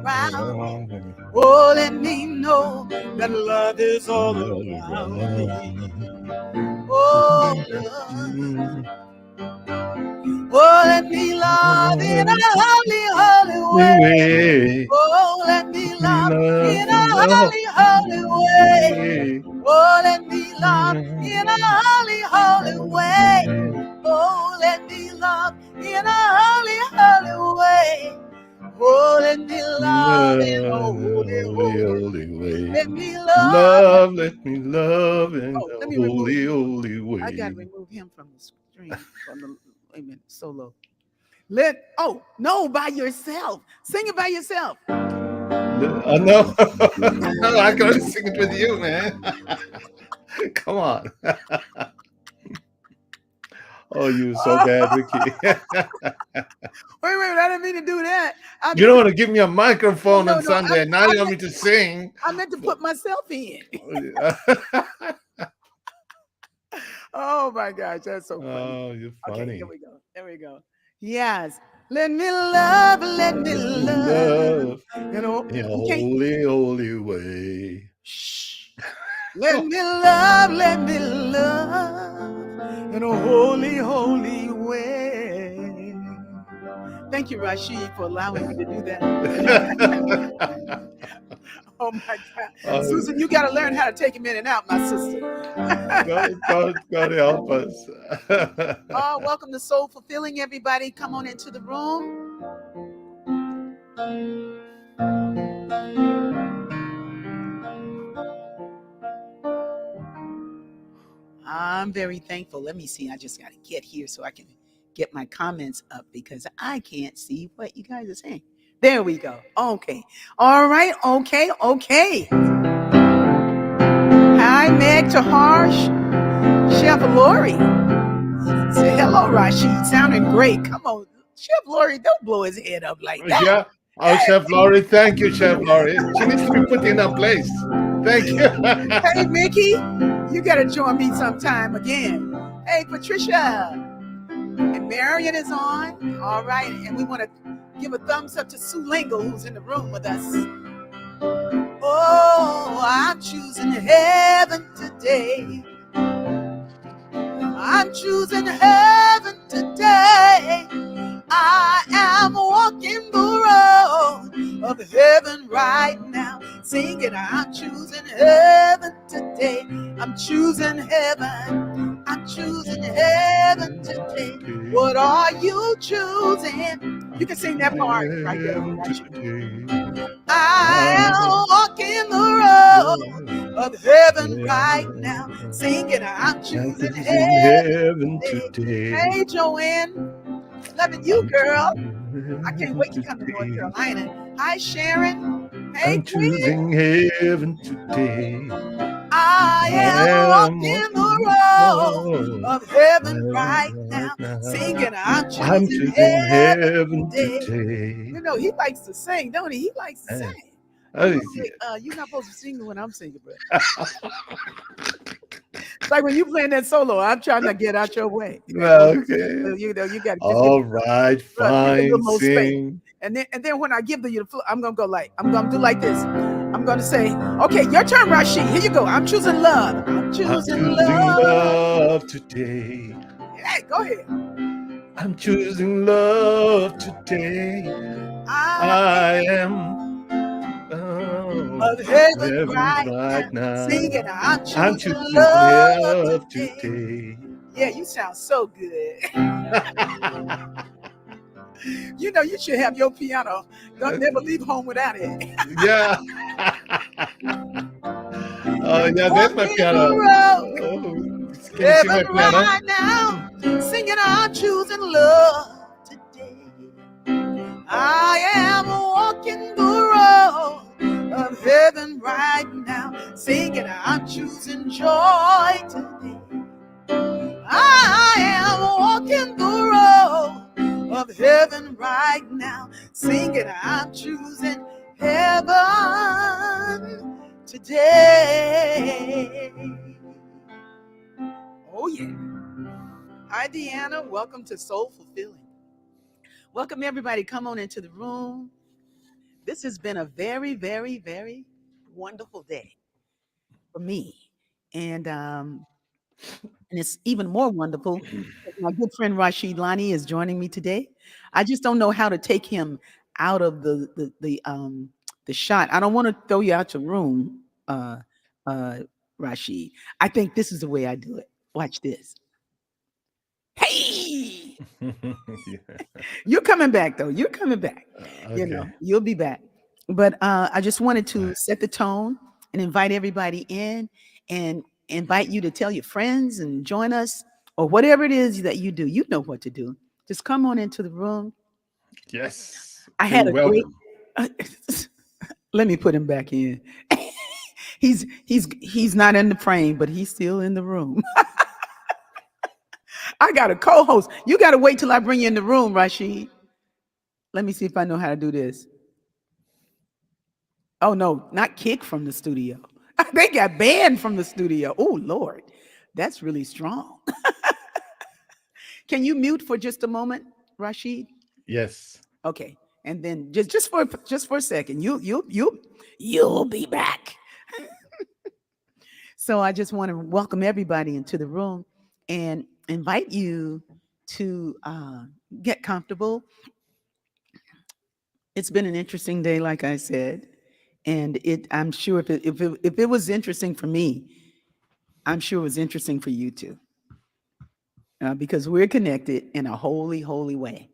around me. Oh, let me know that love is all around me. Oh, love. Oh, let me love in a holy, holy way. Oh, let me love in a holy, holy way. Oh, let me love in a holy, holy way. Oh, let me love in a holy, holy way. Oh, let me love in a holy, holy way. Let me love. Let me love in Oh, let a me remove holy, him. holy way. I gotta remove him from the screen. From the wait a minute, solo. No, by yourself. Sing it by yourself. No, I can only sing it with you, man. Come on. Oh, you're so bad, Ricky. Wait, I didn't mean to do that. I You meant don't to, want to give me a microphone on no. Sunday. Now you want me to sing. I meant to put myself in. Oh my gosh, that's so funny. Oh, you're Okay, here funny. we go. There we go. Yes. Let me love, let me love. Love You know, in a you can't. holy, holy way. Shh. Let me love in a holy, holy way. Thank you, Rashid, for allowing me to do that. Oh my God. Oh, Susan, you got to learn how to take him in and out, my sister. God help us. Oh, welcome to Soul Fulfilling, everybody. Come on into the room. I'm very thankful. Let me see. I just got to get here so I can get my comments up because I can't see what you guys are saying. There we go. Okay. All right. Okay. Hi, Meg to Harsh. Chef Lori. Say hello, Rashid. Sounding great. Come on. Chef Lori, don't blow his head up like that. Yeah. Oh, Chef Laurie. Thank you, Chef Laurie. She needs to be put in her place. Thank you. Hey, Mickey, you got to join me sometime again. Hey, Patricia. And Marion is on. All right. And we want to give a thumbs up to Sue Lingle, who's in the room with us. Oh, I'm choosing heaven today. I'm choosing heaven today. I am walking the road of heaven right now, singing, I'm choosing heaven today. I'm choosing heaven. I'm choosing heaven today. What are you choosing? You can sing that part right there. I am walking the road of heaven right now, singing, I'm choosing heaven today. Hey, Joanne. Loving you, girl. I can't wait to come to North Carolina. Hi, Sharon. Hey, I'm choosing heaven today. I am walking the road of heaven right now, singing, I'm choosing heaven today. You know, he likes to sing, don't he? He likes to sing. You're not supposed to sing when I'm singing, bro. It's like when you playing that solo, I'm trying to get out your way. Okay. You know, you got to all right, fine, sing. And then when I give you the floor, I'm gonna do like this. I'm gonna say, okay, your turn, Rashid. Here you go. I'm choosing love. I'm choosing love today. Hey, go ahead. I'm choosing love today. I am of heaven right now, singing, I'm choosing love today. Yeah, you sound so good. You know, you should have your piano. Don't never leave home without it. Yeah. Oh, yeah, there's my piano. Can you see my piano? Right now, singing, I'm choosing love today. I am walking the road of heaven right now, singing, I'm choosing joy today. I am walking the road of heaven right now, singing, I'm choosing heaven today. Oh, yeah. Hi, Deanna. Welcome to Soul Fulfilling. Welcome, everybody. Come on into the room. This has been a very, very, very wonderful day for me. And and it's even more wonderful because my good friend Rashid Lanie is joining me today. I just don't know how to take him out of the shot. I don't want to throw you out your room, uh, Rashid. I think this is the way I do it. Watch this. Hey, Yeah. you're coming back though. You're coming back. Okay. You'll be back. But I just wanted to set the tone and invite everybody in and invite you to tell your friends and join us or whatever it is that you do. You know what to do. Just come on into the room. Yes. I Feel had a great. welcome. Let me put him back in. He's not in the frame, but he's still in the room. I got a co-host. You got to wait till I bring you in the room, Rashid. Let me see if I know how to do this. Oh no, not kicked from the studio. They got banned from the studio. Oh Lord, that's really strong. Can you mute for just a moment, Rashid? Yes. Okay, and then just for a second, you'll be back. So I just want to welcome everybody into the room and invite you to get comfortable. It's been an interesting day, like I said, and I'm sure if it was interesting for me, I'm sure it was interesting for you too, because we're connected in a holy, holy way.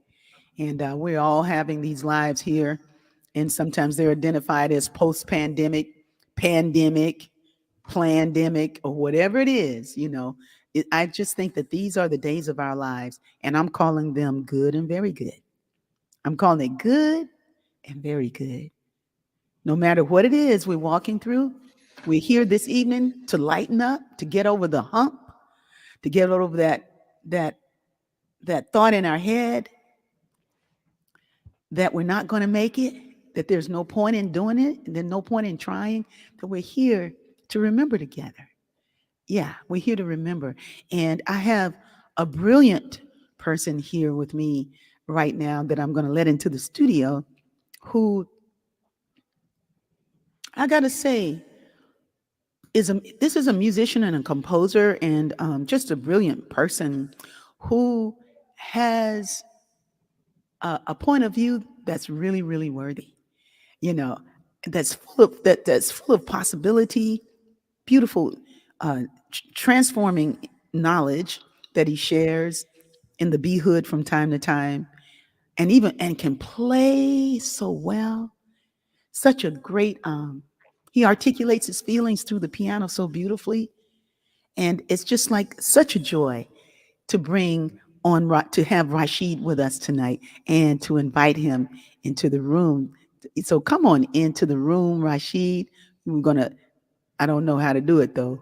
And we're all having these lives here. And sometimes they're identified as post pandemic, pandemic, plandemic, or whatever it is. I just think that these are the days of our lives. And I'm calling them good and very good. I'm calling it good and very good. No matter what it is we're walking through, we're here this evening to lighten up, to get over the hump, to get over that that thought in our head that we're not going to make it, that there's no point in doing it, and there's no point in trying, that we're here to remember together. Yeah, we're here to remember. And I have a brilliant person here with me right now that I'm going to let into the studio who I got to say this is a musician and a composer and just a brilliant person who has a point of view that's really, really worthy. You know, that's full of possibility, beautiful, transforming knowledge that he shares in the B hood from time to time, and can play so well. Such a great. He articulates his feelings through the piano so beautifully, and it's just like such a joy to bring on to have Rashid with us tonight and to invite him into the room. So come on into the room, Rashid. We're gonna. I don't know how to do it though.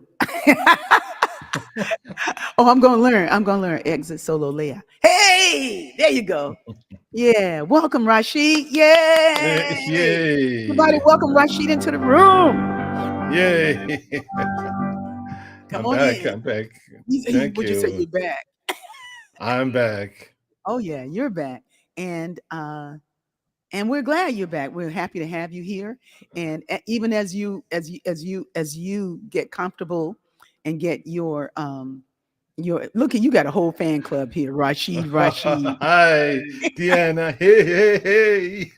Oh, I'm gonna learn. I'm gonna learn exit solo layout. Hey, there you go. Yeah, welcome Rashid. Yay! Everybody, Yay. welcome Rashid into the room. Yay. Come I'm on back. in. I'm back. Thank Would you say you. you're back? I'm back. Oh yeah, you're back, and we're glad you're back. We're happy to have you here, and even as you get comfortable and get your look at you got a whole fan club here, Rashid. Hi, Deanna. Hey, hey, hey.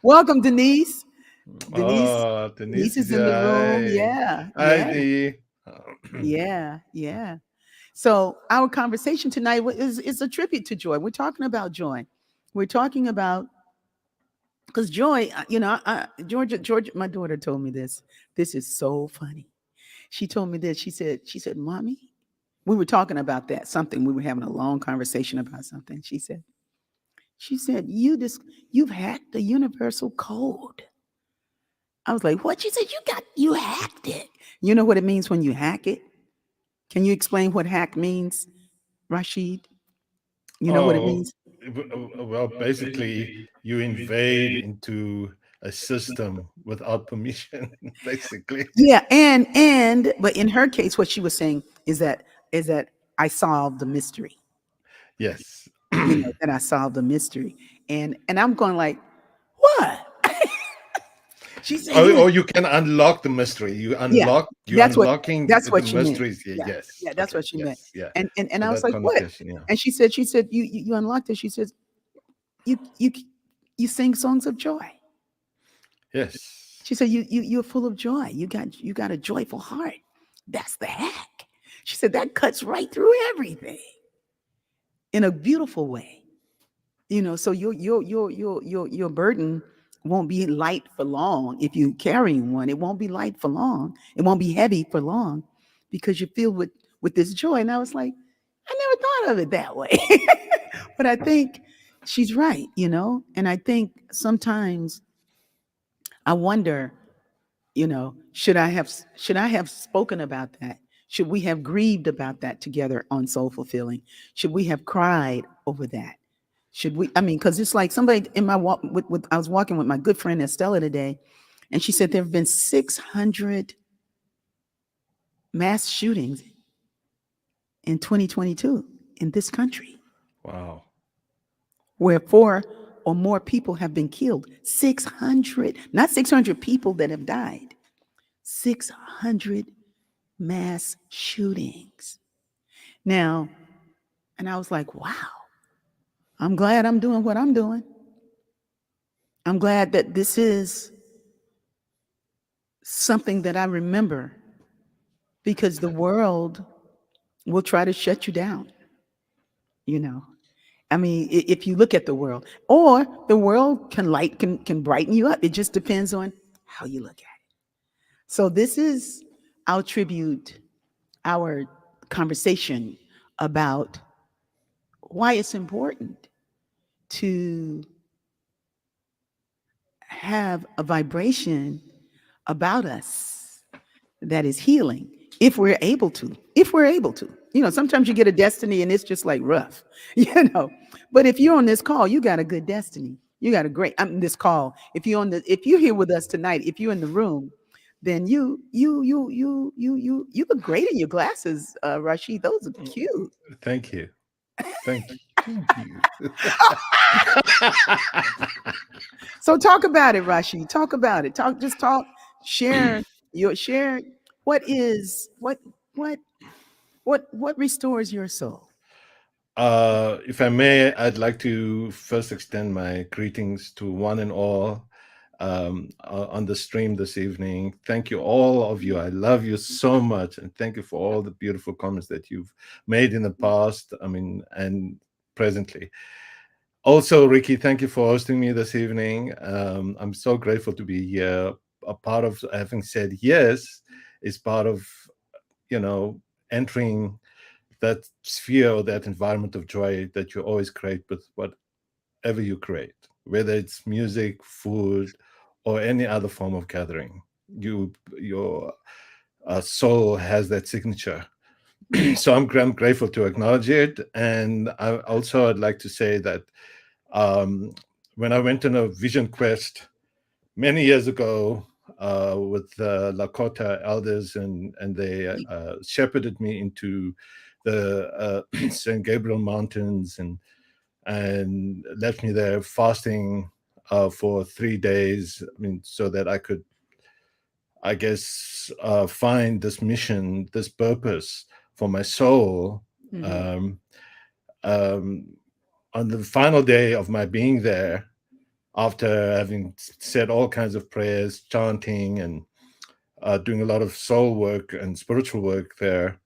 Welcome, Denise. Denise, Oh, Denise Denise is is in the here. room. Hi. Yeah, Hi, yeah, Dee. yeah, yeah. So our conversation tonight is a tribute to joy. We're talking about joy. We're talking about because joy, Georgia, my daughter told me this. This is so funny. She told me this. She said, Mommy, we were talking about that, something. We were having a long conversation about something. She said, you've hacked the universal code. I was like, what? She said, you hacked it. You know what it means when you hack it? Can you explain what hack means, Rashid? You know what it Oh, means? well, basically, you invade into a system without permission, basically. Yeah, and but in her case, what she was saying is that I solved the mystery. Yes. That I solved the mystery, and I'm going like, What? She said, Or, "Yeah, or you can unlock the mystery. yeah, You're that's what unlocking that's the what she meant. mysteries. Yeah, Yeah, yes. yeah, that's Okay. what she meant." Yes. Yeah. And So I was that like, "What?" connotation. Yeah. And she said, you unlocked it. She says, you sing songs of joy. Yes. She said, you're full of joy. You got a joyful heart. That's the hack. She said that cuts right through everything in a beautiful way. So your burden won't be light for long. If you're carrying one, it won't be light for long. It won't be heavy for long, because you're filled with this joy. And I was like, I never thought of it that way. But I think she's right. And I think sometimes I wonder, should I have spoken about that? Should we have grieved about that together on Soul Fulfilling? Should we have cried over that? Should we? I mean, because it's like somebody in my walk I was walking with my good friend Estella today, and she said there have been 600 mass shootings in 2022 in this country, Wow. where four or more people have been killed. 600, not 600 people that have died. 600 mass shootings. Now, and I was like, wow, I'm glad I'm doing what I'm doing. I'm glad that this is something that I remember, because the world will try to shut you down, you know. I mean, if you look at the world, or the world can brighten you up. It just depends on how you look at it. So this is our tribute, our conversation about why it's important to have a vibration about us that is healing, if we're able to. Sometimes you get a destiny and it's just like rough. But if you're on this call, you got a good destiny. You got a great, this call. If you're here with us tonight, if you're in the room, then you look great in your glasses, Rashid. Those are cute. Thank you. Thank you. Thank you. So talk about it, Rashid. Talk about it. Just talk. Share. What is what restores your soul? If I may, I'd like to first extend my greetings to one and all on the stream this evening. Thank you, all of you. I love you so much. And thank you for all the beautiful comments that you've made in the past, and presently. Also, Rickie, thank you for hosting me this evening. I'm so grateful to be here. A part of having said yes is part of, you know, entering that sphere or that environment of joy that you always create with whatever you create, whether it's music, food, or any other form of gathering. Your soul has that signature. So I'm grateful to acknowledge it. And I'd like to say that um, when I went on a vision quest many years ago with the Lakota elders, and they shepherded me into the St. Gabriel Mountains, and left me there fasting for 3 days. So that I could, I guess, find this mission, this purpose for my soul. Mhm. Um, um, on the final day of my being there, after having said all kinds of prayers, chanting, and doing a lot of soul work and spiritual work there,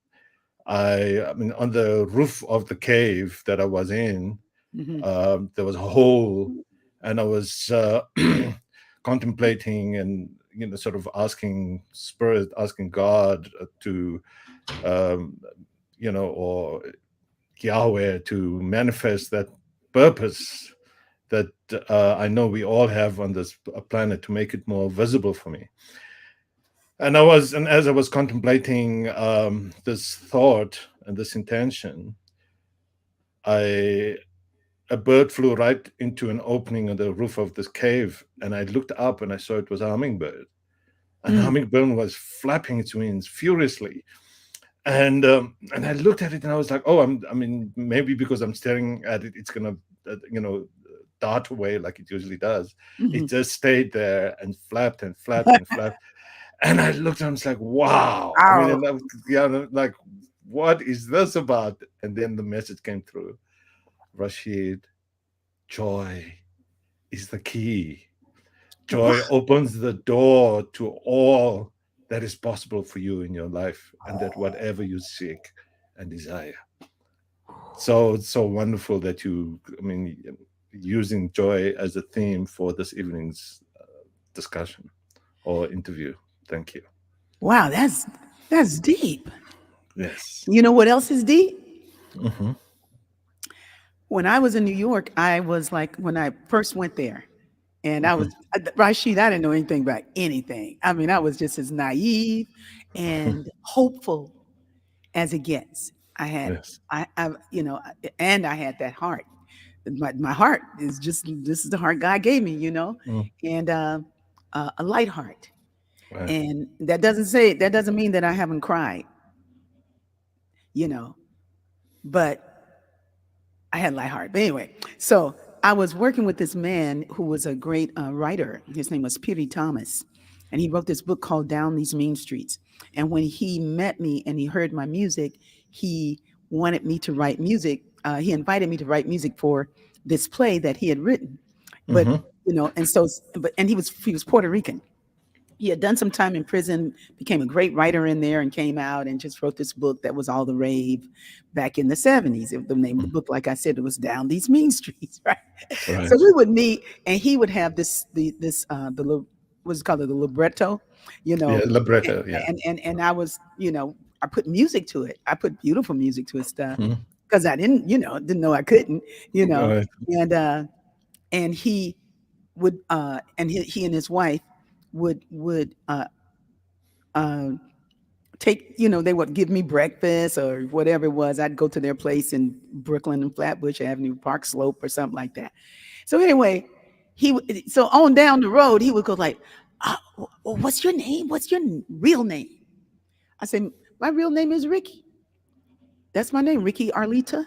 on the roof of the cave that I was in, Mhm. there was a hole, and I was contemplating and sort of asking spirit, asking God to, um, or Yahweh to manifest that purpose that I know we all have on this planet, to make it more visible for me. And as I was contemplating this thought and this intention, I a bird flew right into an opening on the roof of this cave, and I looked up and I saw it was a hummingbird. And the Mm. hummingbird was flapping its wings furiously. And I looked at it and I was like, oh, maybe because I'm staring at it, it's gonna, uh, you know, dart away like it usually does. It Mhm. just stayed there and flapped and flapped and flapped. And I looked and I was like, wow. I mean, Oh, and I was, yeah, like, what is this about? And then the message came through: Rashid, joy is the key. wow. Joy opens the door to all that is possible for you in your life, and that whatever you seek and desire. So it's so wonderful that you, I mean, using joy as a theme for this evening's discussion or interview. Thank you. Wow, that's deep. Yes. You know what else is deep? Hmm. When I was in New York, I was like, when I first went there, and I was Rashid, I didn't know anything about anything. I mean, I was just as naive and hopeful as it gets. I had, Yes. and I had that heart. My heart is just, this is the heart God gave me, Mm, and a light heart. right. And that doesn't mean that I haven't cried, you know, but I had light heart. But anyway, so I was working with this man who was a great writer. His name was Peary Thomas. And he wrote this book called Down These Mean Streets. And when he met me and he heard my music, he wanted me to write music. He invited me to write music for this play that he had written. But, Hmm. and so, and he was Puerto Rican. He had done some time in prison, became a great writer in there, and came out and just wrote this book that was all the rave back in the 70s. The name of the book, like I said, it was Down These Mean Streets, right? So Right. we would meet, and he would have what's it called, the libretto, you Yeah. know, Libretto. Yeah. and I was, I put music to it. I put beautiful music to his stuff Mhm. because I didn't know I couldn't, you know, Right. and he would and he and his wife would uh, take, they would give me breakfast or whatever it was. I'd go to their place in Brooklyn and Flatbush Avenue, Park Slope or something like that. So anyway, so on down the road, he would go like, what's your name? What's your real name? I said, my real name is Ricky. That's my name, Ricky Arlita.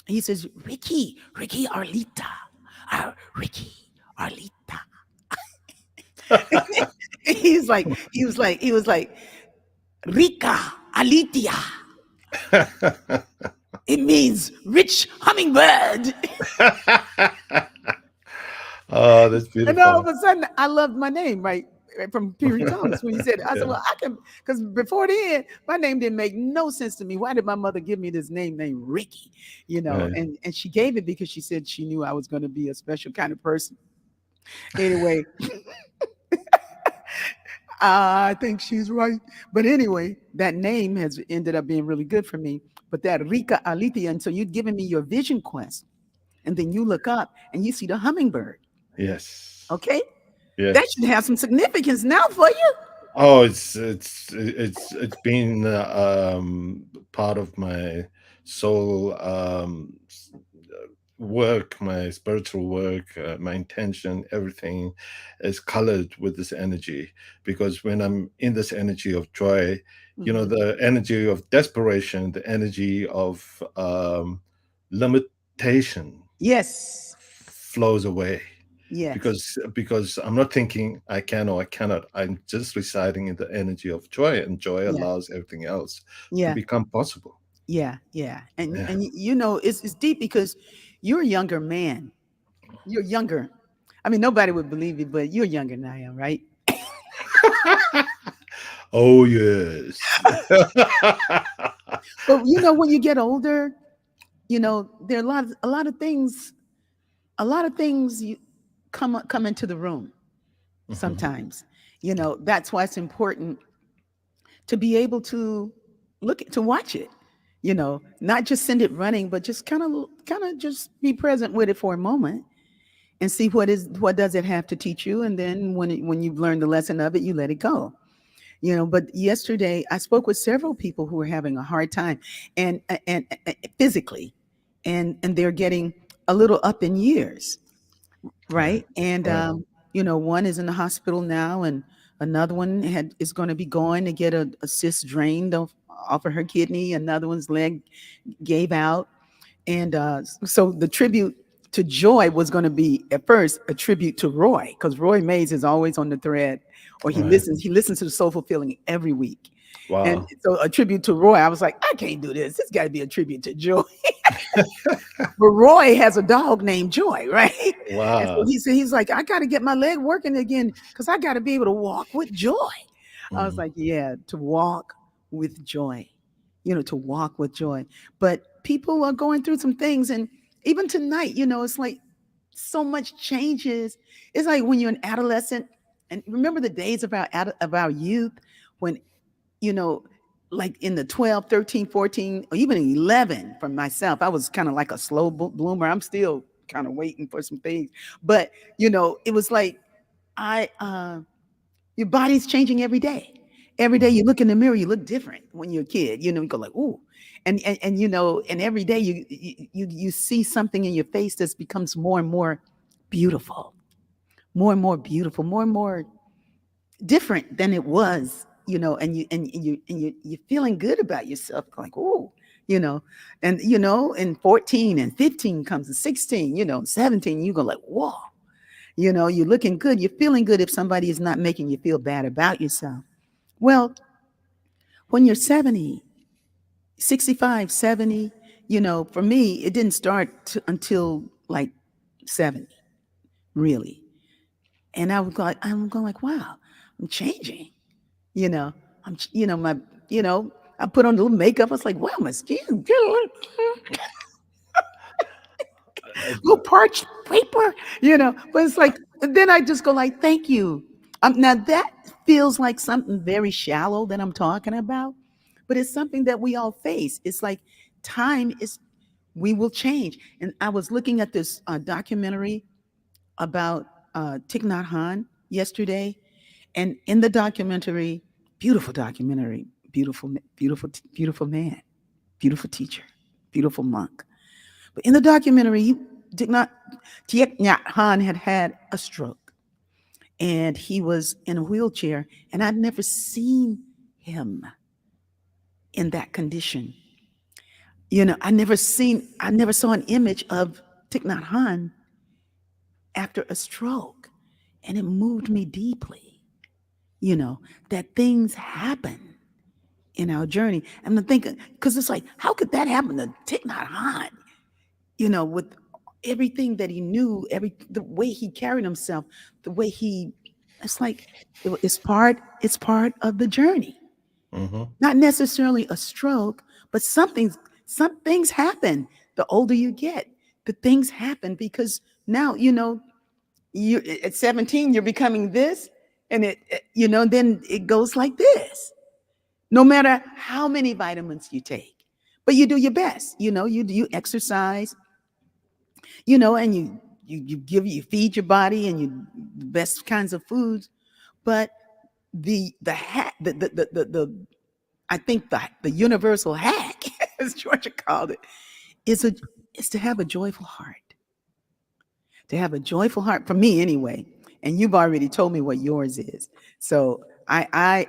He says, Ricky Arlita, Ricky Arlita. He was like, Rika Alitia. It means rich hummingbird. Oh, that's And all of beautiful. a sudden, I loved my name, right from Peary Thomas when he said it. I said, Yeah. well, I can, because before then, my name didn't make no sense to me. Why did my mother give me this name named Ricky? Right. And she gave it because she said she knew I was going to be a special kind of person. Anyway, I think she's right. But anyway, that name has ended up being really good for me. But that Rika Alithia, and so you'd given me your vision quest, and then you look up and you see the hummingbird. Yes. Okay, that Yes. should have some significance now for you. Oh, it's been part of my soul work, my spiritual work, my intention, everything is colored with this energy. Because when I'm in this energy of joy, Mhm. the energy of desperation, the energy of limitation Yes, flows away, yes, because I'm not thinking I can or I cannot. I'm just residing in the energy of joy, and joy yeah, allows everything else to yeah, become possible. yeah, yeah. And Yeah. and it's deep because you're a younger man. You're younger. I mean, nobody would believe it, but you're younger than I am, right? Oh yes. But when you get older, there are a lot of things you come into the room Mhm. sometimes. That's why it's important to be able to to watch it. Not just send it running, but just kind of just be present with it for a moment and see what does it have to teach you, and then when you've learned the lesson of it, you let it go. But yesterday I spoke with several people who were having a hard time, and physically, and they're getting a little up in years, Right. right? And Right. one is in the hospital now, and another one is going to be going to get a cyst drained off of her kidney. Another one's leg gave out, and so the tribute to joy was going to be at first a tribute to Roy, because Roy Mays is always on the thread, or he Right. listens. He listens to the Soulful Feeling every week, and Wow. so a tribute to Roy. I was like, I can't do this. This got to be a tribute to Joy. But Roy has a dog named Joy, right? And so Wow. he said, he's like, I got to get my leg working again because I got to be able to walk with joy. I was Mhm. like, yeah, to walk with joy, to walk with joy. But people are going through some things. And even tonight, it's like so much changes. It's like when you're an adolescent, and remember the days of our youth when, you know, like in the 12, 13, 14, or even 11 for myself, I was kind of like a slow bloomer. I'm still kind of waiting for some things. But, it was like I your body's changing every day. Every day Mhm. you look in the mirror, you look different when you're a kid. You go like, ooh. And every day you see something in your face that becomes more and more beautiful, more and more beautiful, more and more different than it was, you're feeling good about yourself, like, ooh, you know, and 14 and 15 comes to 16, 17, you go like, whoa, you're looking good, you're feeling good if somebody is not making you feel bad about yourself. Well, when you're 70, 65, 70, for me, it didn't start until like 70, really. And I'm going like, wow, I'm changing. You know, my, you know, I put on a little makeup. I was like, wow, my skin, little parched paper, but it's like, and then I just go like, thank you. Now that feels like something very shallow that I'm talking about, but it's something that we all face. It's like time is, we will change. And I was looking at this documentary about Thich Nhat Hanh yesterday. And in the documentary, beautiful documentary, beautiful, beautiful, beautiful man, beautiful teacher, beautiful monk. But in the documentary, he did not, Thich Nhat Hanh had a stroke and he was in a wheelchair. And I'd never seen him in that condition. I never saw an image of Thich Nhat Hanh after a stroke. And it moved me deeply, that things happen in our journey. And I'm thinking, because it's like, how could that happen to Thich Nhat Hanh? With everything that he knew, the way he carried himself, the way it's like it's part of the journey. Mhm. Not necessarily a stroke, but some things happen. The older you get, the things happen because now you at 17 you're becoming this, and then it goes like this. No matter how many vitamins you take, but you do your best. You exercise, and you feed your body and the best kinds of foods. But the hack, the I think the universal hack, as Georgia called it, is a is to have a joyful heart. To have a joyful heart, for me anyway. And you've already told me what yours is. So I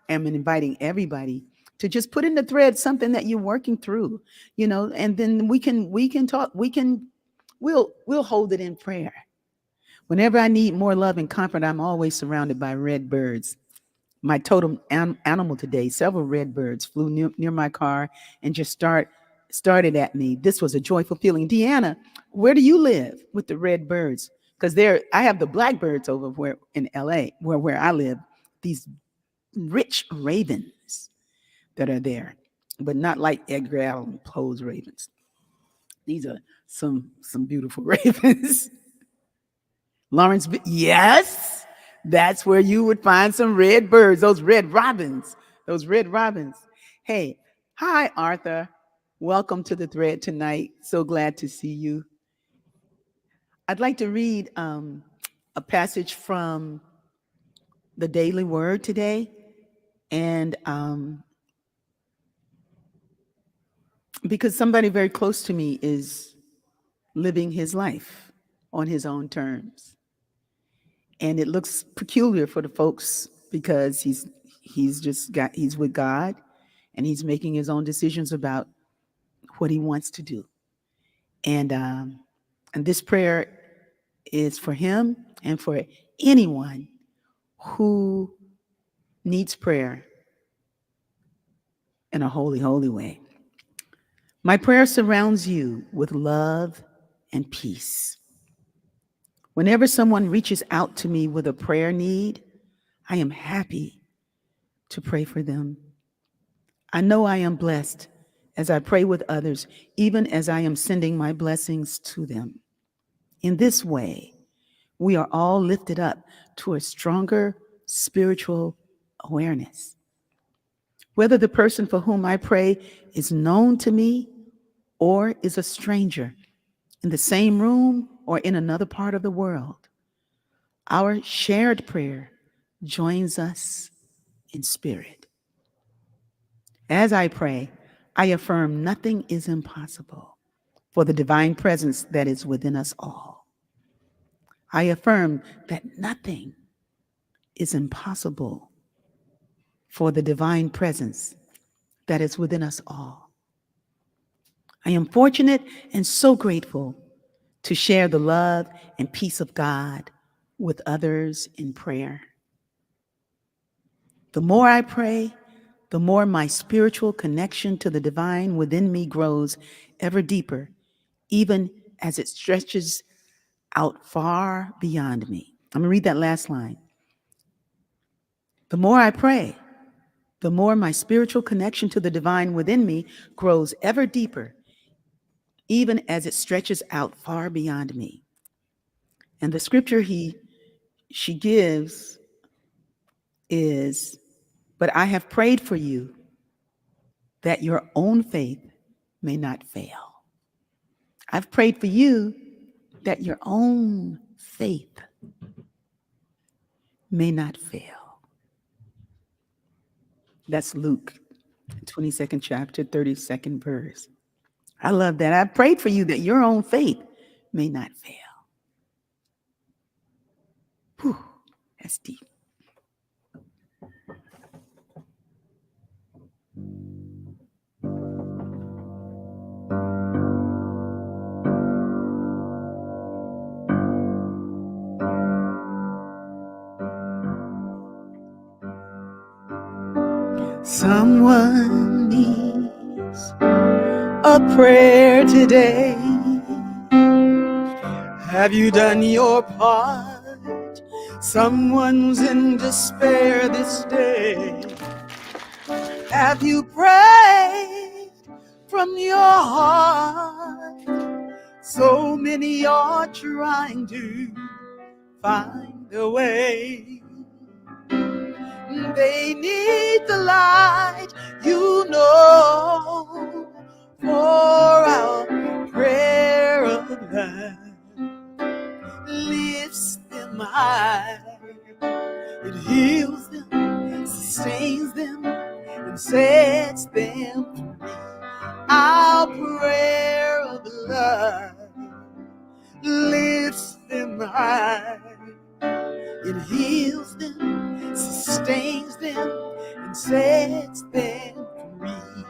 am inviting everybody to just put in the thread something that you're working through, and then we can talk, we'll hold it in prayer. Whenever I need more love and comfort, I'm always surrounded by red birds. My totem animal today, several red birds flew near my car and just started at me. This was a joyful feeling. Deanna, where do you live with the red birds? Because I have the blackbirds over where in LA, where I live, these rich ravens that are there, but not like Edgar Allan Poe's ravens. These are some beautiful ravens. Lawrence, yes, that's where you would find some red birds, those red robins, those red robins. Hey, hi, Arthur. Welcome to the thread tonight. So glad to see you. I'd like to read a passage from the Daily Word today. And because somebody very close to me is living his life on his own terms. And it looks peculiar for the folks because he's with God and he's making his own decisions about what he wants to do. And And this prayer is for him and for anyone who needs prayer in a holy, holy way. My prayer surrounds you with love and peace. Whenever someone reaches out to me with a prayer need, I am happy to pray for them. I know I am blessed as I pray with others, even as I am sending my blessings to them. In this way, we are all lifted up to a stronger spiritual awareness. Whether the person for whom I pray is known to me or is a stranger in the same room or in another part of the world, our shared prayer joins us in spirit. As I pray, I affirm nothing is impossible for the divine presence that is within us all. I affirm that nothing is impossible for the divine presence that is within us all. I am fortunate and so grateful to share the love and peace of God with others in prayer. The more I pray, the more my spiritual connection to the divine within me grows ever deeper, even as it stretches out far beyond me. I'm going to read that last line. The more I pray, the more my spiritual connection to the divine within me grows ever deeper, even as it stretches out far beyond me. And the scripture she gives is, but I have prayed for you that your own faith may not fail. I've prayed for you that your own faith may not fail. That's Luke, 22nd chapter, 32nd verse. I love that. I prayed for you that your own faith may not fail. Whew, that's deep. Someone needs a prayer today. Have you done your part? Someone's in despair this day. Have you prayed from your heart? So many are trying to find a way. They need the light, you know, for our prayer of love lifts them high. It heals them, sustains them, and sets them free. Our prayer of love lifts them high. It heals them, sustains them, and sets them free.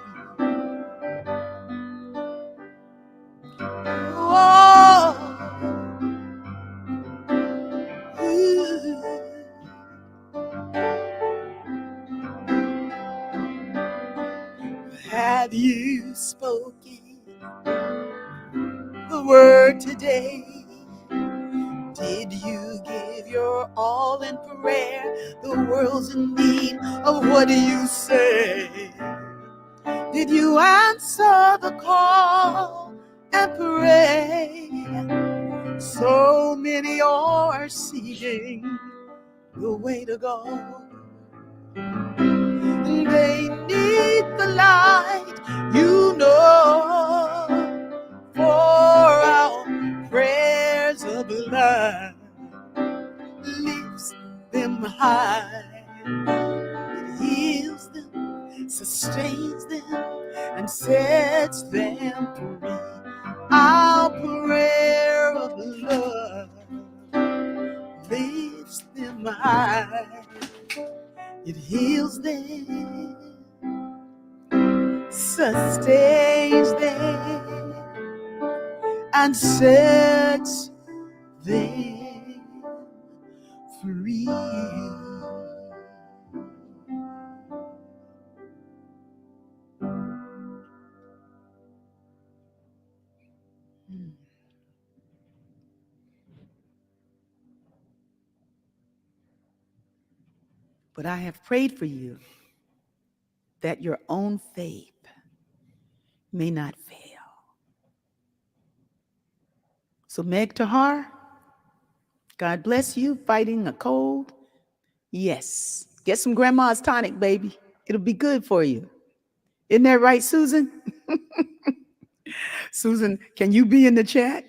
Oh, ooh. Have you spoken the word today? Did you give your all in prayer? The world's in need of what do you say? Did you answer the call and pray? So many are seeking the way to go. They need the light, you know, for our prayers of love lifts them high. It heals them, sustains them, and sets them free. Our prayer of love lifts them high. It heals them, sustains them, and sets them free. But I have prayed for you that your own faith may not fail. So, Meg Tahar, God bless you, fighting a cold. Yes. Get some grandma's tonic, baby. It'll be good for you. Isn't that right, Susan? Susan, can you be in the chat?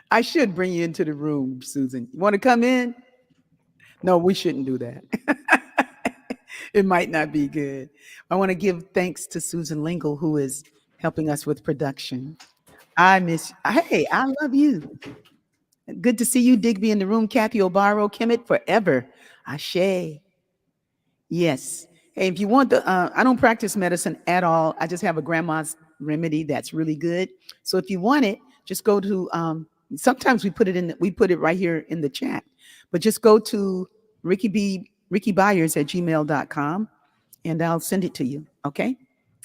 I should bring you into the room, Susan. You want to come in? No, we shouldn't do that. It might not be good. I want to give thanks to Susan Lingle, who is helping us with production. I miss, hey, I love you. Good to see you, Digby, in the room. Kathy Obaro, Kemet, forever. Ashe. Yes. Hey, if you want the, I don't practice medicine at all. I just have a grandma's remedy that's really good. So if you want it, just go to, sometimes we put it in, we put it right here in the chat, but just go to Rickie Byars at gmail.com and I'll send it to you. Okay.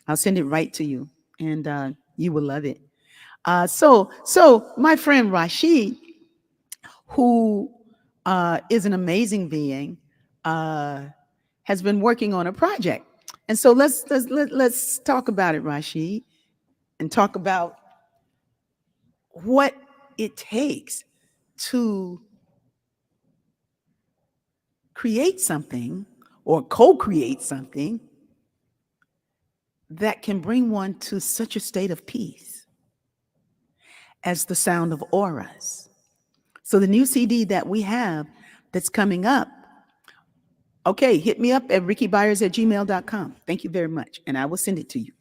I'll send it right to you and you will love it. So my friend Rashid, who is an amazing being, has been working on a project. And so let's talk about it, Rashid, and talk about what it takes to create something or co-create something that can bring one to such a state of peace as the sound of auras. So the new CD that we have that's coming up, okay, hit me up at rickiebyars at gmail.com. Thank you very much. And I will send it to you.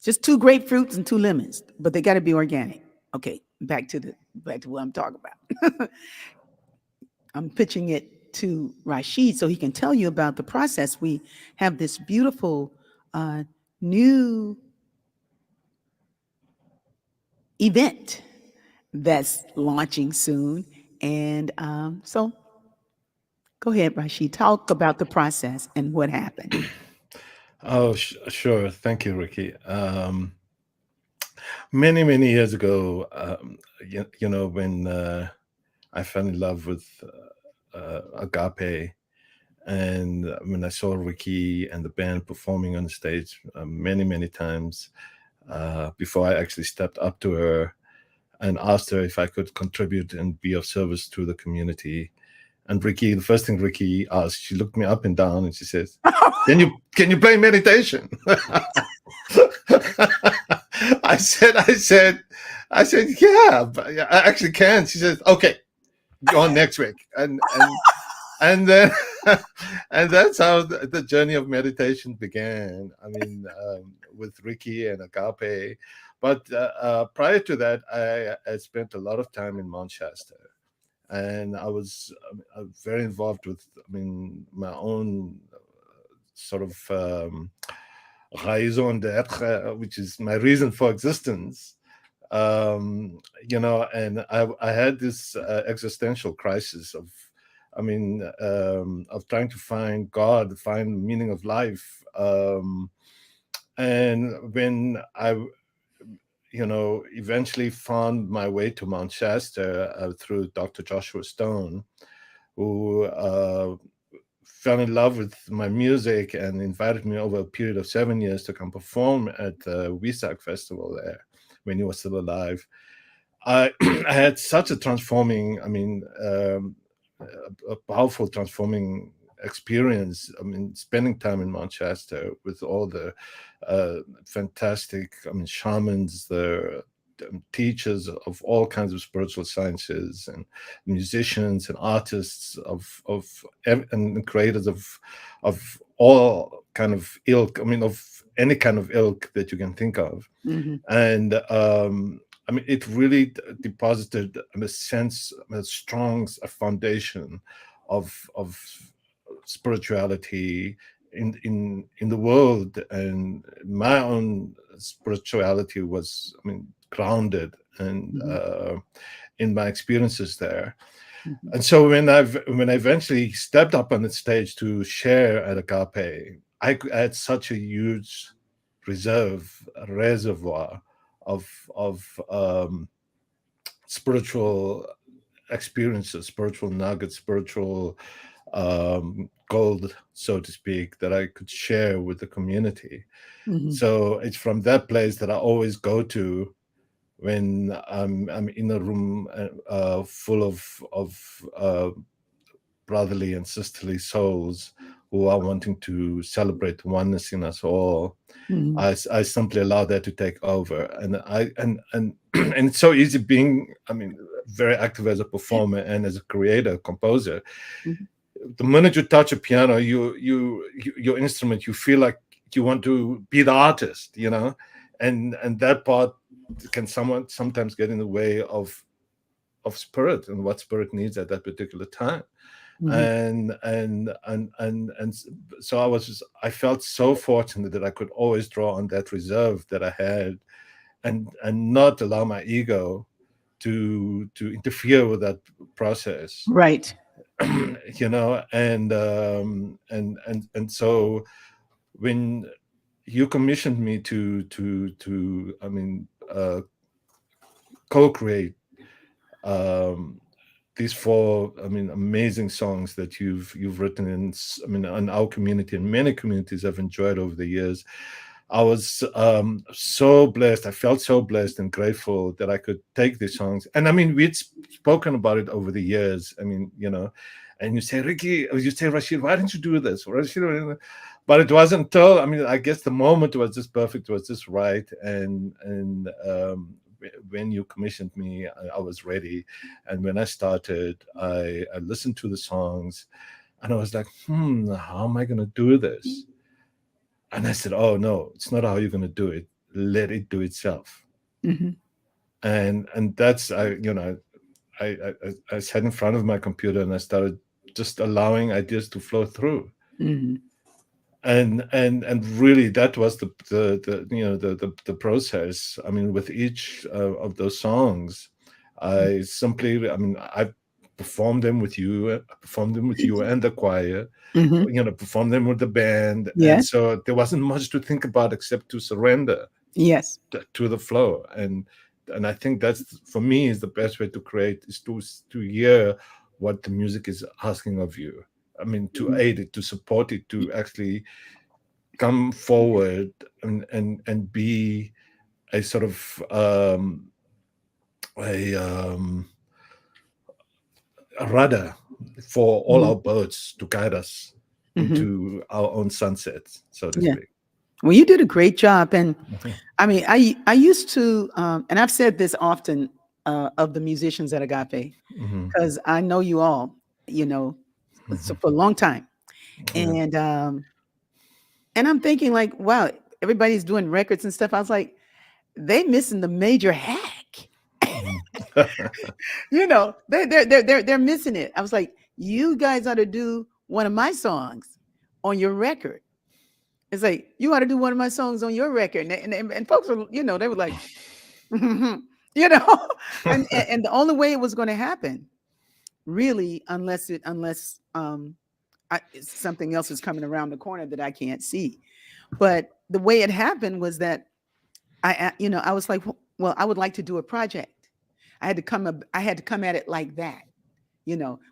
Just 2 grapefruits and 2 lemons, but they got to be organic. Okay, back to what I'm talking about. I'm pitching it to Rashid so he can tell you about the process. We have this beautiful new event that's launching soon. And so go ahead, Rashid. Talk about the process and what happened. Oh, sure. Thank you, Rickie. Many years ago, when I fell in love with Agape, and when I saw Rickie and the band performing on the stage many times before I actually stepped up to her and asked her if I could contribute and be of service to the community. And Rickie, the first thing Rickie asked, she looked me up and down and she says, can you play meditation? I said, yeah, but I actually can. She says, okay, go on next week. And then and that's how the journey of meditation began. I mean, with Rickie and Agape. But prior to that, I spent a lot of time in Manchester. And I was very involved with, my own sort of raison d'être, which is my reason for existence. And I had this existential crisis of trying to find God, find the meaning of life. And when I eventually found my way to Manchester through Dr. Joshua Stone, who fell in love with my music and invited me over a period of 7 years to come perform at the Wesak Festival there when he was still alive. I had such a transforming, a powerful transforming experience. Spending time in Manchester with all the fantastic, shamans, the teachers of all kinds of spiritual sciences, and musicians and artists and creators of all kind of ilk. Of any kind of ilk that you can think of. Mm-hmm. And it really deposited a sense, a strong foundation of spirituality in the world and my own spirituality was, I mean, grounded and Mhm. in my experiences there. Mhm. And so when I eventually stepped up on the stage to share at Agape, I had such a huge reservoir of spiritual experiences, spiritual nuggets, spiritual gold, so to speak, that I could share with the community. Mhm. So it's from that place that I always go to when I'm in a room full of brotherly and sisterly souls who are wanting to celebrate oneness in us all. Mhm. I simply allow that to take over, and and it's so easy being, I mean, very active as a performer and as a creator, composer. Mhm. The minute you touch a piano, your instrument, you feel like you want to be the artist, and that part can sometimes get in the way of spirit and what spirit needs at that particular time. Mhm. And so I felt so fortunate that I could always draw on that reserve that I had, and not allow my ego to interfere with that process. Right. And so when you commissioned me to I mean, co-create um these four, I mean, amazing songs that you've written I mean, in our community and many communities I've enjoyed over the years. I was so blessed. I felt so blessed and grateful that I could take these songs. And I mean, we'd spoken about it over the years. I mean, and you say, Ricky, or you say, Rashid, why didn't you do this? But it wasn't until, I mean, I guess the moment was just perfect, was just right. And when you commissioned me, I was ready. And when I started, I listened to the songs and I was like, how am I going to do this? And I said, oh, no, it's not how you're going to do it. Let it do itself. Mhm. And that's, I sat in front of my computer and I started just allowing ideas to flow through. Mhm. And really that was the process. I mean, with each of those songs, I performed them with you, and the choir, Mhm. perform them with the band. And Yes. so there wasn't much to think about except to surrender Yes. to the flow. And I think that's, for me, is the best way to create, is to hear what the music is asking of you. I mean, to Mhm. aid it, to support it, to actually come forward and be a sort of a a rudder for all Mhm. our boats to guide us Mhm. into our own sunsets, so to Yeah. speak. Well, you did a great job, and Mhm. I mean, I used to, and I've said this often of the musicians at Agape, Mhm. because I know you all, you know, so Mhm. for a long time, Yeah. and I'm thinking like, wow, everybody's doing records and stuff. I was like, they missing the major hack. Mhm. They're missing it. I was like, you guys ought to do one of my songs on your record. It's like, you ought to do one of my songs on your record. And folks were, they were like, you know, and the only way it was going to happen, really, unless something else is coming around the corner that I can't see. But the way it happened was that I was like, well, I would like to do a project. I had to come at it like that,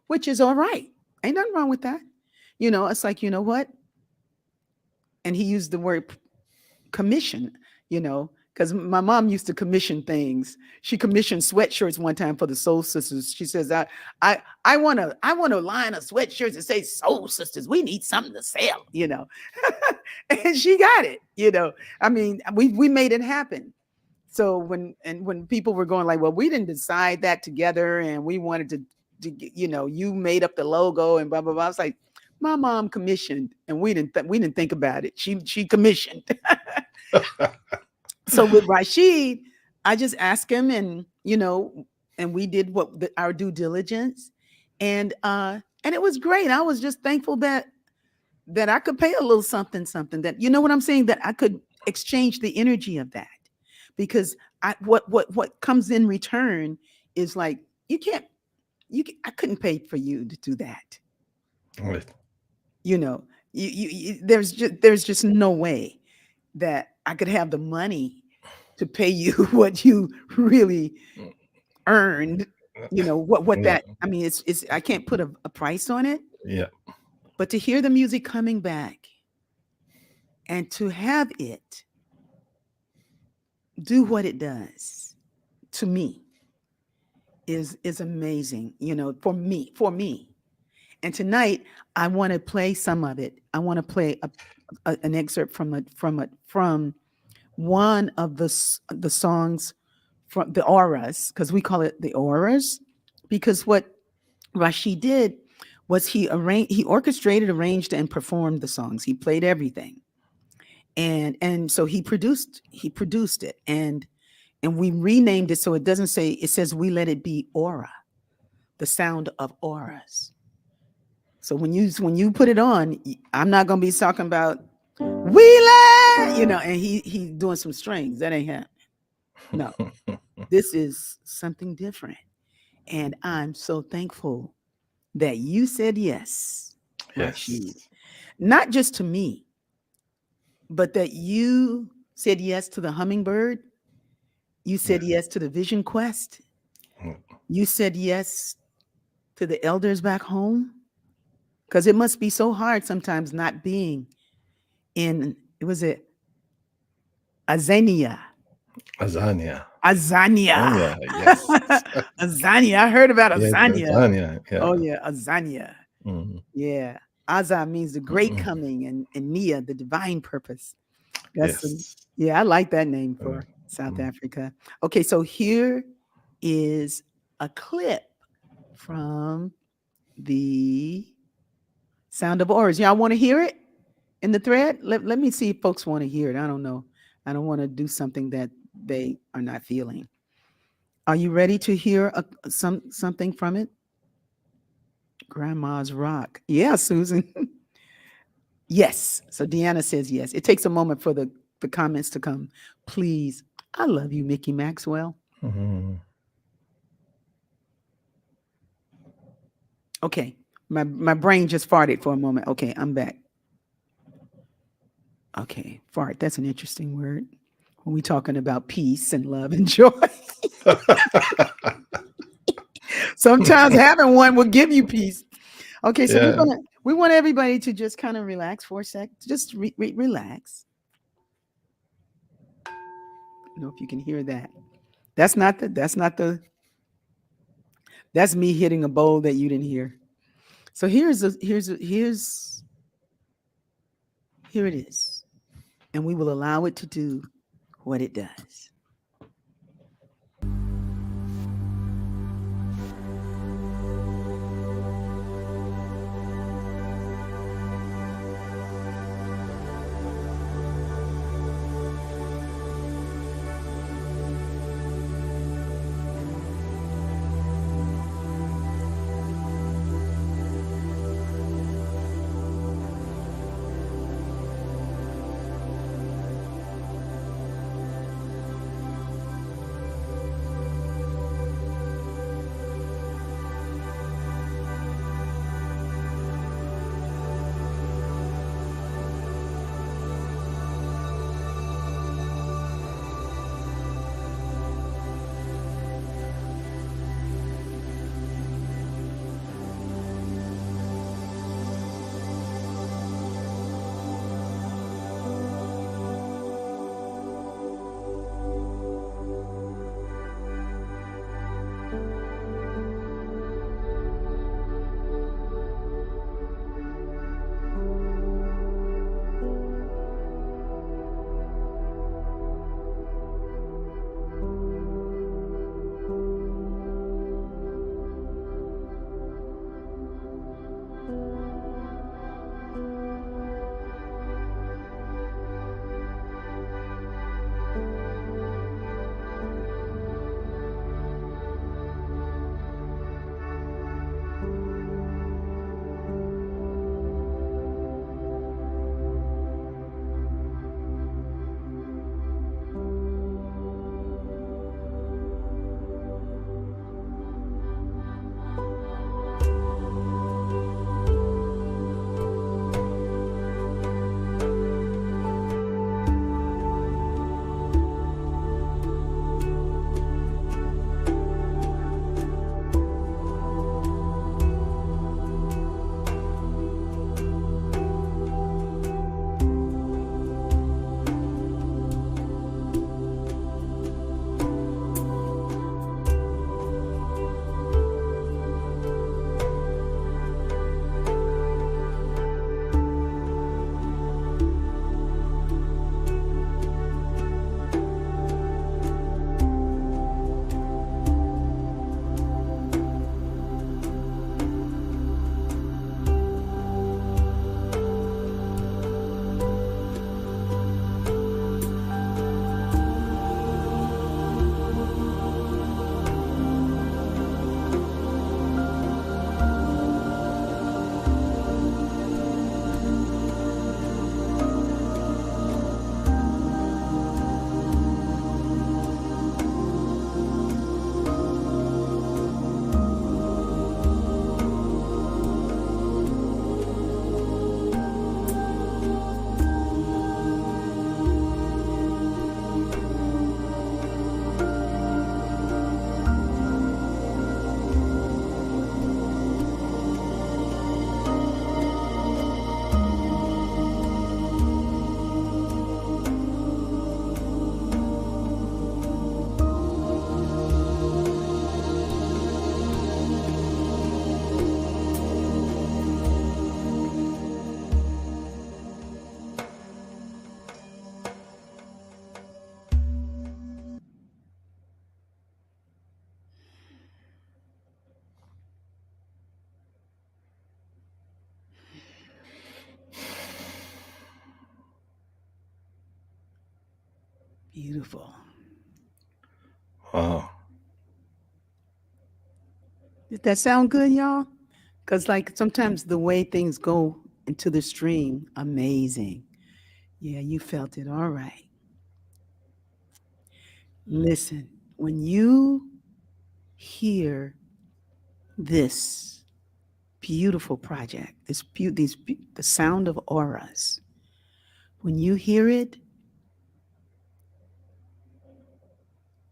which is all right. Ain't nothing wrong with that. It's like, you know what? And he used the word commission, because my mom used to commission things. She commissioned sweatshirts one time for the Soul Sisters. She says, I want a line of sweatshirts that say Soul Sisters. We need something to sell. And she got it. I mean, we made it happen. So when people were going like, well, we didn't decide that together, and we wanted to you made up the logo and blah blah blah. I was like, my mom commissioned, and we didn't think about it. She commissioned. So with Rashid, I just asked him, and we did our due diligence, and it was great. I was just thankful that I could pay a little something, that, you know what I'm saying, that I could exchange the energy of that, because what comes in return is like, you can't, I couldn't pay for you to do that. Right. You know, there's just no way that I could have the money to pay you what you really earned. You know what Yeah. that, I mean, it's I can't put a price on it, Yeah. but to hear the music coming back and to have it do what it does to me is amazing, you know, for me. And tonight I want to play some of it. I want to play an excerpt from one of the songs from the auras, because we call it the auras, because what Rashid did was he orchestrated, arranged, and performed the songs. He played everything, and so he produced it, and we renamed it so it doesn't say, it says we let it be aura, the sound of auras. So when you put it on, I'm not gonna be talking about we let, and he doing some strings. That ain't happening. No, this is something different, and I'm so thankful that you said yes, Rashid. Yes. Not just to me, but that you said yes to the hummingbird. You Yeah. said yes to the vision quest. Mm. You said yes to the elders back home, because it must be so hard sometimes not being in, was it Azania? Azania. Azania. Azania. Yes. Azania. I heard about Yes, Azania. Azania. Oh, Yeah. yeah. Azania. Mm. Yeah. Aza means the great Mm. coming, and Nia, the divine purpose. That's Yes. yeah, I like that name Mm. for South Mm. Africa. Okay, so here is a clip from the Sound of Oars. Y'all want to hear it in the thread? Let me see if folks want to hear it. I don't know. I don't want to do something that they are not feeling. Are you ready to hear something from it? Grandma's Rock. Yeah, Susan. Yes. So Deanna says yes. It takes a moment for the comments to come. Please. I love you, Mickey Maxwell. Mm. Okay. My brain just farted for a moment. Okay, I'm back. Okay, fart. That's an interesting word when we're talking about peace and love and joy. Sometimes having one will give you peace. Okay, so Yeah. we want everybody to just kind of relax for a sec. Just relax. I don't know if you can hear that. That's me hitting a bowl that you didn't hear. So here it is. And we will allow it to do what it does. Beautiful. Wow. Did that sound good, y'all? Because, like, sometimes the way things go into the stream, amazing. Yeah, you felt it. All right. Listen, when you hear this beautiful project, the sound of auras, when you hear it,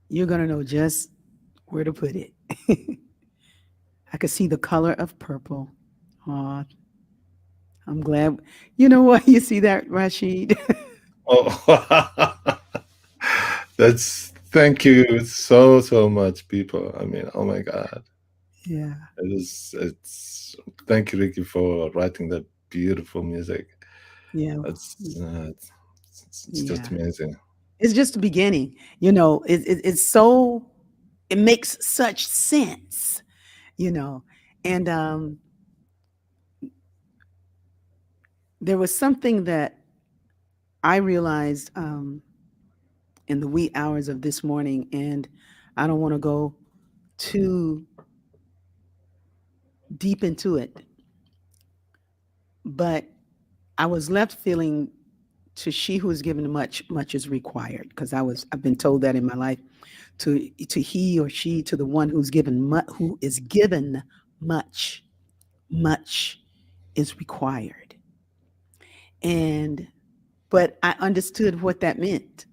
you're going to know just where to put it. I could see the color of purple. Aw, I'm glad. You know what? You see that, Rashid? Oh, that's thank you so much, people. I mean, oh my God, Yeah. it's thank you, Ricky, for writing that beautiful music. Yeah. It's just Yeah. amazing. It's just the beginning. It's so, it makes such sense, you know. And there was something that I realized in the wee hours of this morning, and I don't want to go too deep into it, but I was left feeling, to she who is given much, much is required. Because I've been told that in my life, to he or she, to the one who is given much, much is required. And but I understood what that meant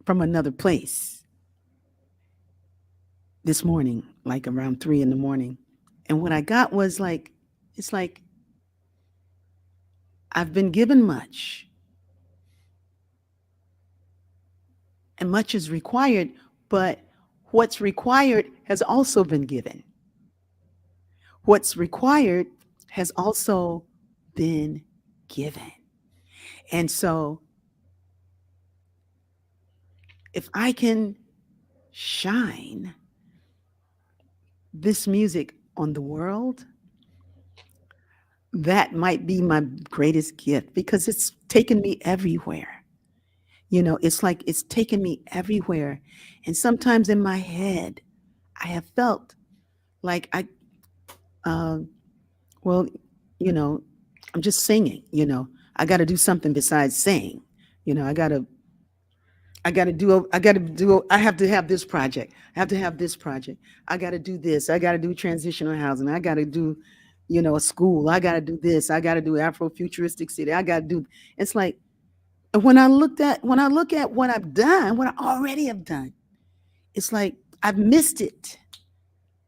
from another place this morning, like around 3 in the morning. And what I got was like, it's like I've been given much, and much is required, but what's required has also been given. What's required has also been given. And so if I can shine this music on the world, that might be my greatest gift, because it's taken me everywhere. It's like it's taken me everywhere. And sometimes in my head, I have felt like um, well, you know, I'm just singing. I got to do something besides sing. You know, I have to have this project. I have to have this project. I got to do this. I got to do transitional housing. I got to do, a school. I got to do this. I got to do Afrofuturistic city. I got to do. It's like when I look at what I've done, what I already have done, it's like I've missed it,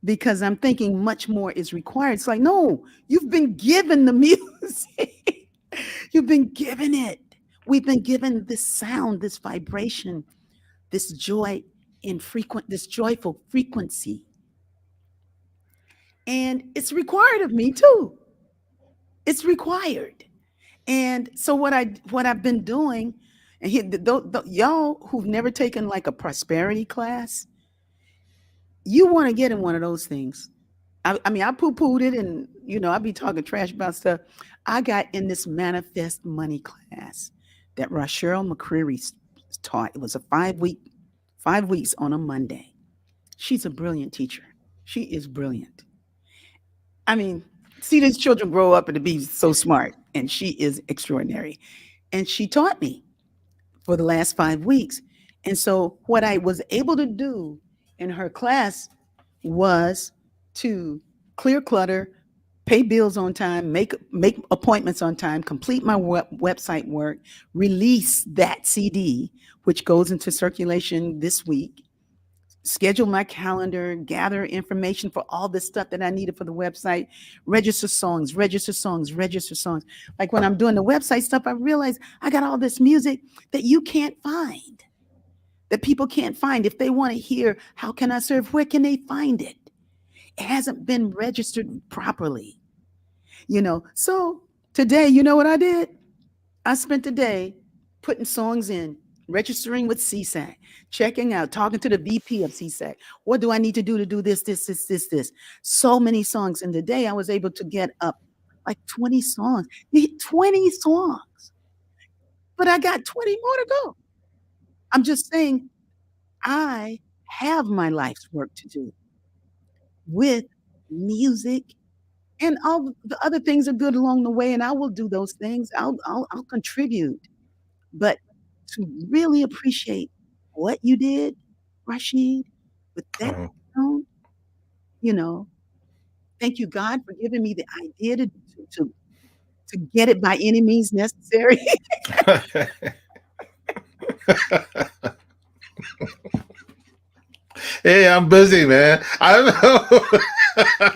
because I'm thinking much more is required. It's like, no, you've been given the music. You've been given it. We've been given this sound, this vibration, this this joyful frequency. And it's required of me too. It's required. And so what I've been doing, and y'all who've never taken like a prosperity class, you want to get in one of those things. I mean, I poo-pooed it, and I be talking trash about stuff. I got in this manifest money class that Rachel McCreary taught. It was a 5 weeks on a Monday. She's a brilliant teacher. She is brilliant. I mean, see these children grow up and to be so smart, and she is extraordinary. And she taught me for the last 5 weeks. And so what I was able to do in her class was to clear clutter, pay bills on time, make appointments on time, complete my website work, release that CD, which goes into circulation this week, schedule my calendar, gather information for all the stuff that I needed for the website, register songs, register songs, register songs. Like when I'm doing the website stuff, I realize I got all this music that you can't find, that people can't find. If they want to hear, how can I serve? Where can they find it? It hasn't been registered properly, So today, you know what I did? I spent the day putting songs in, registering with CSAC, checking out, talking to the VP of CSAC. What do I need to do this, this, this, this, this? So many songs. And today I was able to get up like 20 songs. 20 songs. But I got 20 more to go. I'm just saying I have my life's work to do with music, and all the other things are good along the way, and I will do those things. I'll contribute. But to really appreciate what you did, Rashid, with that Uh, sound, you know, thank you, God, for giving me the idea to to get it by any means necessary. hey, I'm busy, man. I'm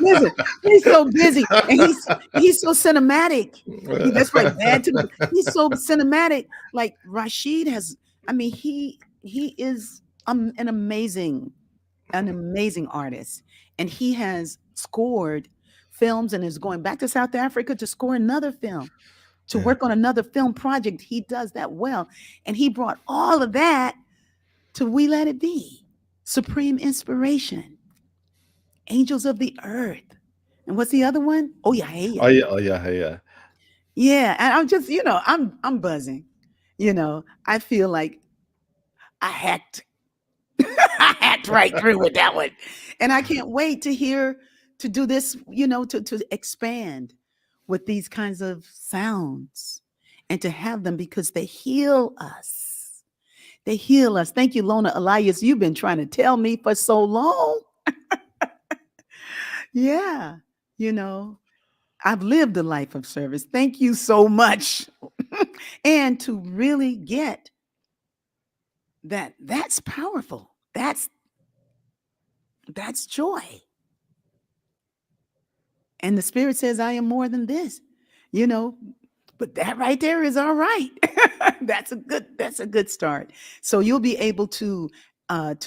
Listen, he's so busy and he's so cinematic. That's right, bad to the he's so cinematic. Like Rashid has, I mean, he is an amazing artist, and he has scored films and is going back to South Africa to score another film, to yeah. work on another film project. He does that well, and he brought all of that to We Let It Be, Supreme Inspiration, Angels of the Earth. And what's the other one? Oh yeah, hey Oh yeah. yeah, oh yeah, yeah. Yeah, and I'm just, I'm buzzing. I feel like I hacked I hacked right through with that one. And I can't wait to hear to do this, to expand with these kinds of sounds and to have them because they heal us. They heal us. Thank you, Lona Elias. You've been trying to tell me for so long. Yeah. You know, I've lived a life of service. Thank you so much. And to really get that's powerful. That's joy. And the spirit says, I am more than this, you know, but that right there is all right. That's a good start. So you'll be able to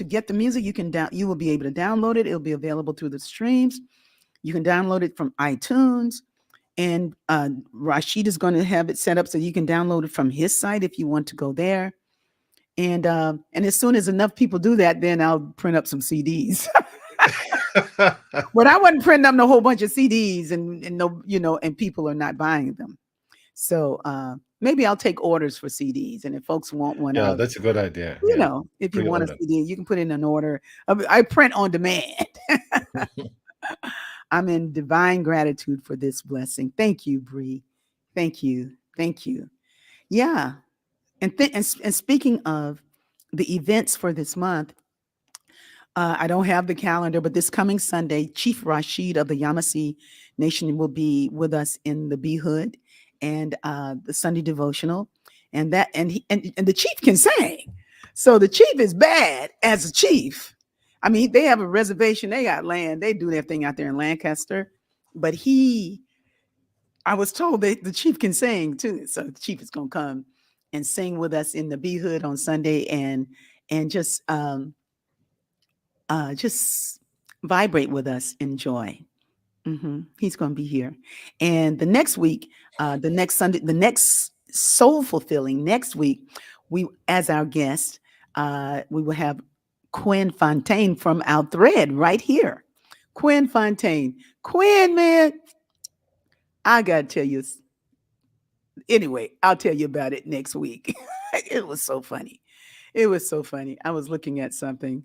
get the music. You will be able to download it. It'll be available through the streams. You can download it from iTunes. And Rashid is going to have it set up so you can download it from his site if you want to go there. And as soon as enough people do that, then I'll print up some CDs. But I wasn't printing up a whole bunch of CDs and no, and people are not buying them. So maybe I'll take orders for CDs. And if folks want one, Yeah, that's a good idea. you Yeah, know, if you want a pre-order. CD, you can put in an order. I print on demand. I'm in divine gratitude for this blessing. Thank you, Bree. Thank you. Thank you. Yeah. And speaking of the events for this month, I don't have the calendar, but this coming Sunday, Chief Rashid of the Yamasee Nation will be with us in the Be Hood and the Sunday devotional, and the chief can sing. So the chief is bad as a chief. I mean, they have a reservation, they got land, they do their thing out there in Lancaster, but I was told that the chief can sing too. So the chief is gonna come and sing with us in the Be Hood on Sunday and just vibrate with us in joy. He's going to be here. And the next week, the next Sunday, the next soul fulfilling next week, we, as our guest, we will have Quinn Fontaine from Our Thread right here. Quinn Fontaine. Quinn, man, I got to tell you. Anyway, I'll tell you about it next week. It was so funny. It was so funny. I was looking at something.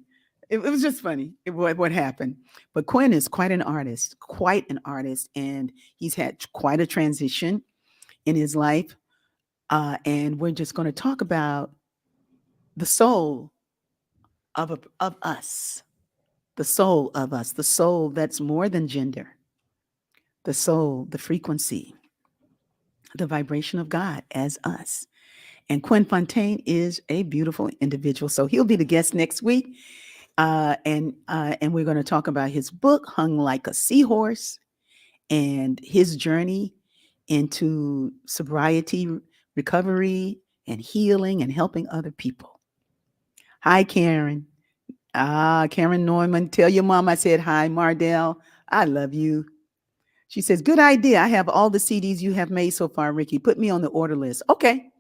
It was just funny what happened. But Quinn is quite an artist, and he's had quite a transition in his life. And we're just going to talk about the soul of us, the soul of us, the soul that's more than gender, the soul, the frequency, the vibration of God as us. And Quinn Fontaine is a beautiful individual. So he'll be the guest next week. And we're going to talk about his book, Hung Like a Seahorse, and his journey into sobriety, recovery, and healing and helping other people. Hi, Karen. Karen Neumann. Tell your mom I said hi, Mardell. I love you. She says, good idea. I have all the CDs you have made so far, Rickie. Put me on the order list. Okay,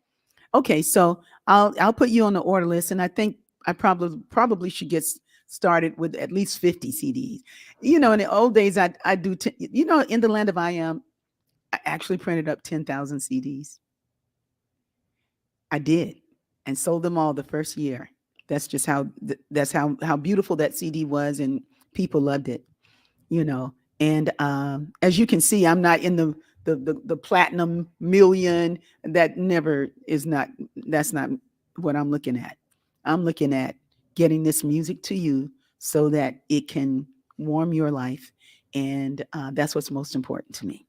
so I'll put you on the order list, and I think I probably should get started with at least 50 CDs. In the old days, I do. In the land of I am, I actually printed up 10,000 CDs. I did. and sold them all the first year. That's just how beautiful that CD was, and people loved it. You know, and as you can see, I'm not in the platinum million. That never is not. That's not what I'm looking at. I'm looking at getting this music to you so that it can warm your life, and that's what's most important to me.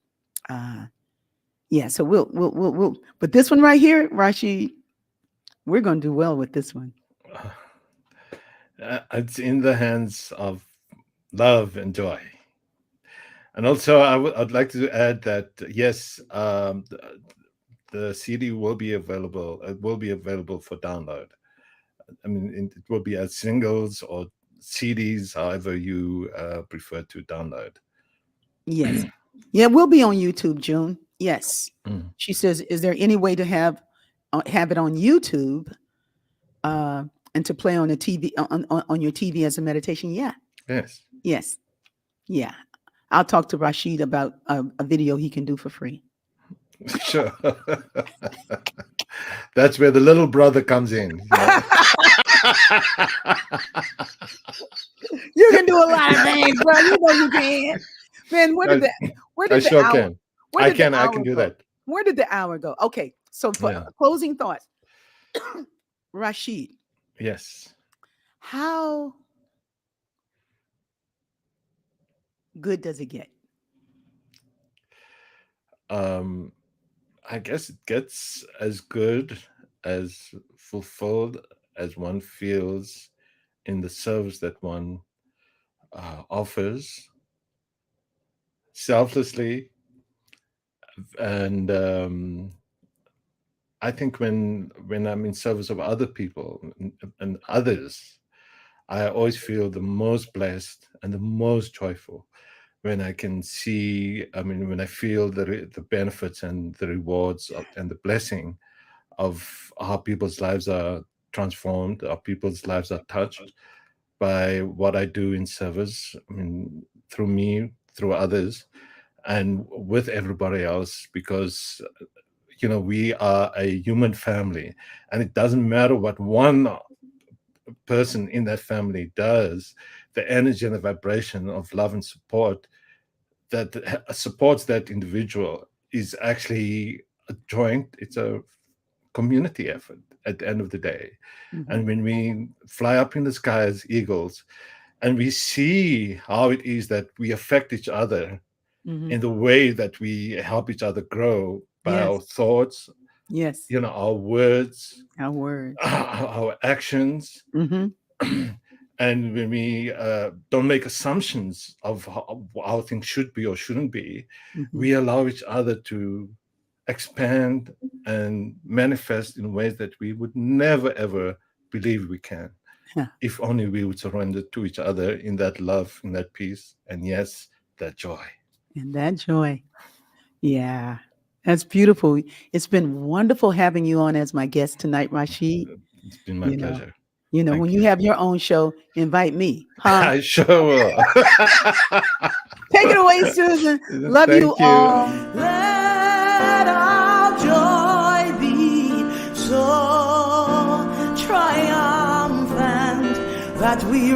Yeah, so we'll. But this one right here, Rashid, we're going to do well with this one. It's in the hands of love and joy. And also, I'd like to add that yes, the CD will be available. It will be available for download. I mean, it will be as singles or CDs, however you prefer to download. Yes. Yeah, we'll be on YouTube, June. Yes. Mm. She says, is there any way to have it on YouTube and to play on a TV on your TV as a meditation? Yeah. Yes. Yes. Yeah. I'll talk to Rashid about a video he can do for free. Sure. That's where the little brother comes in. You know? You can do a lot of things, bro. You know you can. Man, where did I the sure hour? can. I can do that. Where did the hour go? Okay, so for closing thoughts, Rashid. Yes. How good does it get? I guess it gets as good, as fulfilled as one feels in the service that one offers selflessly. And I think when I'm in service of other people and others, I always feel the most blessed and the most joyful when I can see, when I feel the benefits and the rewards and the blessing of how people's lives are transformed, how people's lives are touched by what I do in service. Through me, through others, and with everybody else, because we are a human family, and it doesn't matter what one person in that family does. The energy and the vibration of love and support that supports that individual is actually a joint. It's a community effort at the end of the day. Mm-hmm. And when we fly up in the sky as eagles and we see how it is that we affect each other mm-hmm. in the way that we help each other grow by our thoughts, our words, our actions. Mm-hmm. And when we don't make assumptions of how things should be or shouldn't be, mm-hmm. we allow each other to expand and manifest in ways that we would never, ever believe we can. Yeah. If only we would surrender to each other in that love, in that peace, and yes, that joy. And that joy. Yeah, that's beautiful. It's been wonderful having you on as my guest tonight, Rashid. It's been my pleasure. Thank when you have your own show, invite me. Huh? I sure will. Take it away, Susan. Love you all. Let our joy be so triumphant that we